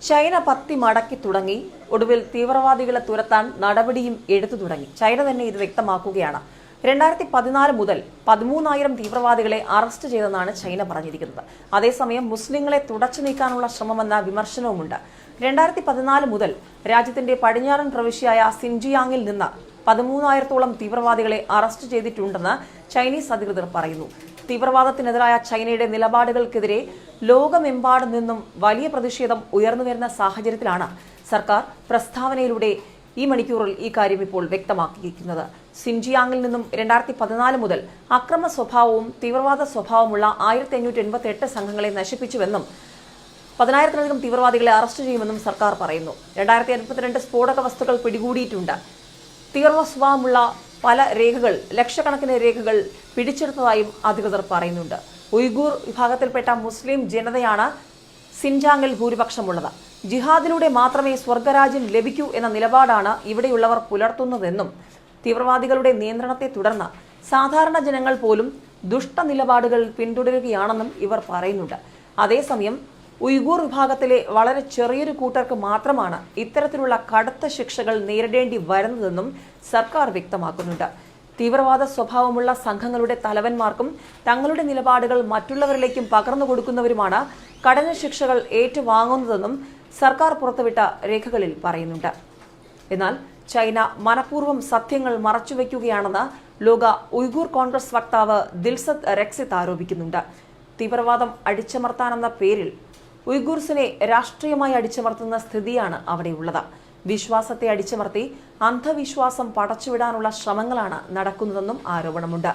China പത്തി മടക്കി തുടങ്ങി. ഒടുവിൽ തീവ്രവാദികളെ തുരത്താൻ നടപടിയും എടുത്തു തുടങ്ങി. ചൈന തന്നെ ഇത് വ്യക്തമാക്കുകയാണ്. 2014 മുതൽ 13,000 തീവ്രവാദികളെ അറസ്റ്റ് ചെയ്തെന്നാണ് ചൈന പറഞ്ഞിരിക്കുന്നത്. അതേസമയം മുസ്ലിങ്ങളെ തുടച്ചു നീക്കാനുള്ള ശ്രമമെന്ന വിമർശനവുമുണ്ട്. 2014 മുതൽ രാജ്യത്തിന്റെ പടിഞ്ഞാറൻ പ്രവിശ്യയായ സിൻജിയാങ്ങിൽ നിന്ന് 13,000-ഓളം തീവ്രവാദികളെ അറസ്റ്റ് ചെയ്തിട്ടുണ്ടെന്ന് ചൈനീസ് അധികൃതർ പറയുന്നു. തീവ്രവാദത്തിനെതിരായ ചൈനയുടെ നിലപാടുകൾക്കെതിരെ ലോകമെമ്പാടും നിന്നും വലിയ പ്രതിഷേധം ഉയർന്നുവരുന്ന സാഹചര്യത്തിലാണ് സർക്കാർ പ്രസ്താവനയിലൂടെ ഈ മണിക്കൂറിൽ ഈ കാര്യം ഇപ്പോൾ വ്യക്തമാക്കിയിരിക്കുന്നത്. സിൻജിയാങ്ങിൽ നിന്നും 2014 മുതൽ അക്രമ സ്വഭാവവും തീവ്രവാദ സ്വഭാവമുള്ള 1588 സംഘങ്ങളെ നശിപ്പിച്ചുവെന്നും 10,000-ലധികം തീവ്രവാദികളെ അറസ്റ്റ് ചെയ്യുമെന്നും സർക്കാർ പറയുന്നു. 2082 സ്ഫോടക വസ്തുക്കൾ പിടികൂടിയിട്ടുണ്ട്. തീവ്രവാദ സ്വഭാവമുള്ള പല രേഖകൾ, ലക്ഷക്കണക്കിന് രേഖകൾ പിടിച്ചെടുത്തതായും അധികൃതർ പറയുന്നുണ്ട്. ഉയ്ഗൂർ വിഭാഗത്തിൽപ്പെട്ട മുസ്ലിം ജനതയാണ് സിൻജാങ്ങിൽ ഭൂരിപക്ഷമുള്ളത്. ജിഹാദിലൂടെ മാത്രമേ സ്വർഗരാജ്യം ലഭിക്കൂ എന്ന നിലപാടാണ് ഇവിടെയുള്ളവർ പുലർത്തുന്നതെന്നും തീവ്രവാദികളുടെ നിയന്ത്രണത്തെ തുടർന്ന് സാധാരണ ജനങ്ങൾ പോലും ദുഷ്ടനിലപാടുകൾ പിന്തുടരുകയാണെന്നും ഇവർ പറയുന്നുണ്ട്. അതേസമയം ഉയ്ഗൂർ വിഭാഗത്തിലെ വളരെ ചെറിയൊരു കൂട്ടർക്ക് മാത്രമാണ് ഇത്തരത്തിലുള്ള കടുത്ത ശിക്ഷകൾ നേരിടേണ്ടി വരുന്നതെന്നും സർക്കാർ വ്യക്തമാക്കുന്നുണ്ട്. തീവ്രവാദ സ്വഭാവമുള്ള സംഘങ്ങളുടെ തലവന്മാർക്കും തങ്ങളുടെ നിലപാടുകൾ മറ്റുള്ളവരിലേക്കും പകർന്നു കൊടുക്കുന്നവരുമാണ് കഠിന ശിക്ഷകൾ ഏറ്റുവാങ്ങുന്നതെന്നും സർക്കാർ പുറത്തുവിട്ട രേഖകളിൽ പറയുന്നുണ്ട്. എന്നാൽ ചൈന മനഃപൂർവ്വം സത്യങ്ങൾ മറച്ചുവെക്കുകയാണെന്ന് ലോക ഉയ്ഗൂർ കോൺഗ്രസ് വക്താവ് ദിൽസത് രക്സിത് ആരോപിക്കുന്നുണ്ട്. തീവ്രവാദം അടിച്ചമർത്താനെന്ന പേരിൽ ഉയ്ഗൂർസിനെ രാഷ്ട്രീയമായി അടിച്ചമർത്തുന്ന സ്ഥിതിയാണ് അവിടെയുള്ളത്. വിശ്വാസത്തെ അടിച്ചമർത്തി അന്ധവിശ്വാസം പടച്ചുവിടാനുള്ള ശ്രമങ്ങളാണ് നടക്കുന്നതെന്നും ആരോപണമുണ്ട്.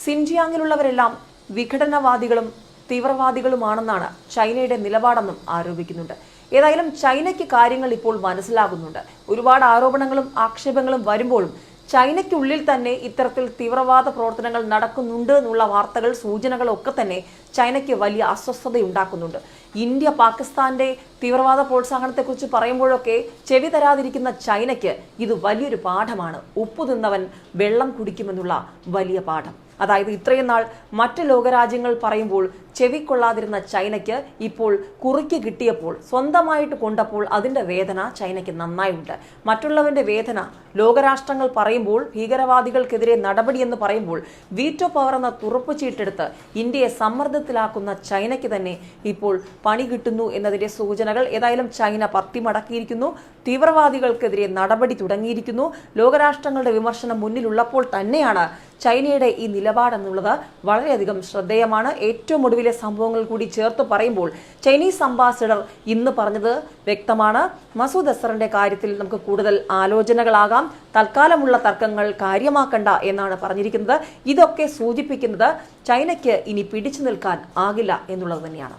സിൻജിയാങ്ങിലുള്ളവരെല്ലാം വിഘടനവാദികളും തീവ്രവാദികളുമാണെന്നാണ് ചൈനയുടെ നിലപാടെന്നും ആരോപിക്കുന്നുണ്ട്. ഏതായാലും ചൈനയ്ക്ക് കാര്യങ്ങൾ ഇപ്പോൾ മനസ്സിലാകുന്നുണ്ട്. ഒരുപാട് ആരോപണങ്ങളും ആക്ഷേപങ്ങളും വരുമ്പോഴും ചൈനയ്ക്കുള്ളിൽ തന്നെ ഇത്തരത്തിൽ തീവ്രവാദ പ്രവർത്തനങ്ങൾ നടക്കുന്നുണ്ട് എന്നുള്ള വാർത്തകൾ, സൂചനകളൊക്കെ തന്നെ ചൈനയ്ക്ക് വലിയ അസ്വസ്ഥതയുണ്ടാക്കുന്നുണ്ട്. ഇന്ത്യ പാകിസ്ഥാന്റെ തീവ്രവാദ പ്രോത്സാഹനത്തെക്കുറിച്ച് പറയുമ്പോഴൊക്കെ ചെവി തരാതിരിക്കുന്ന ചൈനയ്ക്ക് ഇത് വലിയൊരു പാഠമാണ്. ഉപ്പു തിന്നവൻ വെള്ളം കുടിക്കുമെന്നുള്ള വലിയ പാഠം. അതായത് ഇത്രയും നാൾ മറ്റ് ലോകരാജ്യങ്ങൾ പറയുമ്പോൾ ചെവിക്കൊള്ളാതിരുന്ന ചൈനയ്ക്ക് ഇപ്പോൾ കുറിക്ക് കിട്ടിയപ്പോൾ, സ്വന്തമായിട്ട് കൊണ്ടപ്പോൾ അതിൻ്റെ വേദന ചൈനയ്ക്ക് നന്നായുണ്ട്. മറ്റുള്ളവന്റെ വേദന ലോകരാഷ്ട്രങ്ങൾ പറയുമ്പോൾ, ഭീകരവാദികൾക്കെതിരെ നടപടിയെന്ന് പറയുമ്പോൾ വീറ്റോ പവർ എന്ന തുറപ്പ് ചീട്ടെടുത്ത് ഇന്ത്യയെ സമ്മർദ്ദത്തിലാക്കുന്ന ചൈനയ്ക്ക് തന്നെ ഇപ്പോൾ പണി കിട്ടുന്നു എന്നതിന്റെ സൂചനകൾ. ഏതായാലും ചൈന പത്തി മടക്കിയിരിക്കുന്നു. തീവ്രവാദികൾക്കെതിരെ നടപടി തുടങ്ങിയിരിക്കുന്നു. ലോകരാഷ്ട്രങ്ങളുടെ വിമർശനം മുന്നിലുള്ളപ്പോൾ തന്നെയാണ് ചൈനയുടെ ഈ നിലപാടെന്നുള്ളത് വളരെയധികം ശ്രദ്ധേയമാണ്. ഏറ്റവും ഒടുവിലെ സംഭവങ്ങൾ കൂടി ചേർത്ത് പറയുമ്പോൾ ചൈനീസ് അംബാസിഡർ ഇന്ന് പറഞ്ഞത് വ്യക്തമാണ്. മസൂദ് അസറിന്റെ കാര്യത്തിൽ നമുക്ക് കൂടുതൽ ആലോചനകളാകാം, തൽക്കാലമുള്ള തർക്കങ്ങൾ കാര്യമാക്കണ്ട എന്നാണ് പറഞ്ഞിരിക്കുന്നത്. ഇതൊക്കെ സൂചിപ്പിക്കുന്നത് ചൈനയ്ക്ക് ഇനി പിടിച്ചു നിൽക്കാൻ ആകില്ല എന്നുള്ളത് തന്നെയാണ്.